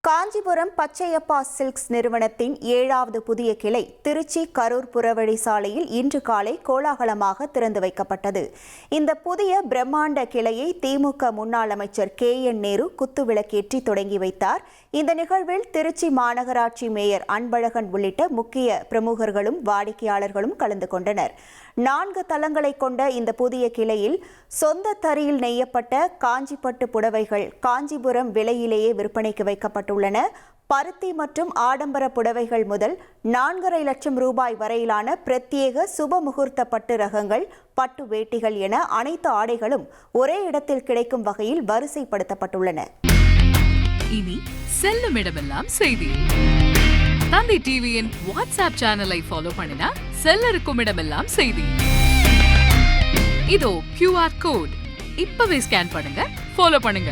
Kanchipuram Pachaiyappa silks நிறுவனத்தின் 7வது புதிய கிளை திருச்சி கரூர் புறவழி சாலையில் இன்று காலை கோலாகலமாக திறந்து வைக்கப்பட்டது. இந்த புதிய பிரம்மாண்ட கிளையை திமுக முன்னாள் அமைச்சர் KN நேரு குத்துவிளக்கேற்றி தொடங்கி வைத்தார். இந்த நிகழ்வில் திருச்சி மாநகராட்சி மேயர் அன்பழகன் உள்ளிட்ட முக்கிய பிரமுகர்களும் வாடிக்கையாளர்களும் கலந்து கொண்டனர். 4 தளங்களை கொண்ட இந்த புதிய கிளையில் சொந்த தறியில் நெய்யப்பட்ட காஞ்சிப்பட்டு புடவைகள் காஞ்சிபுரம் விலையிலேயே விற்பனைக்கு வைக்கப்பட்டுள்ளன. பருத்தி மற்றும் ஆடம்பர புடவைகள் முதல் 4.5 லட்சம் ரூபாய் வரையிலான பிரத்யேக சுப முகூர்த்த பட்டு ரகங்கள், பட்டு வேட்டிகள் என அனைத்து ஆடைகளும் ஒரே இடத்தில் கிடைக்கும் வகையில் வரிசைப்படுத்தப்பட்டுள்ளன. இனி செல்லும் இடமெல்லாம் செய்தி. தந்தி டிவியின் வாட்ஸ்அப் சேனலை ஃபாலோ பண்ணினா செல்லருக்கும் இடமெல்லாம் செய்தி. இதோ QR கோட் இப்பவே ஸ்கேன் பண்ணுங்க, ஃபாலோ பண்ணுங்க.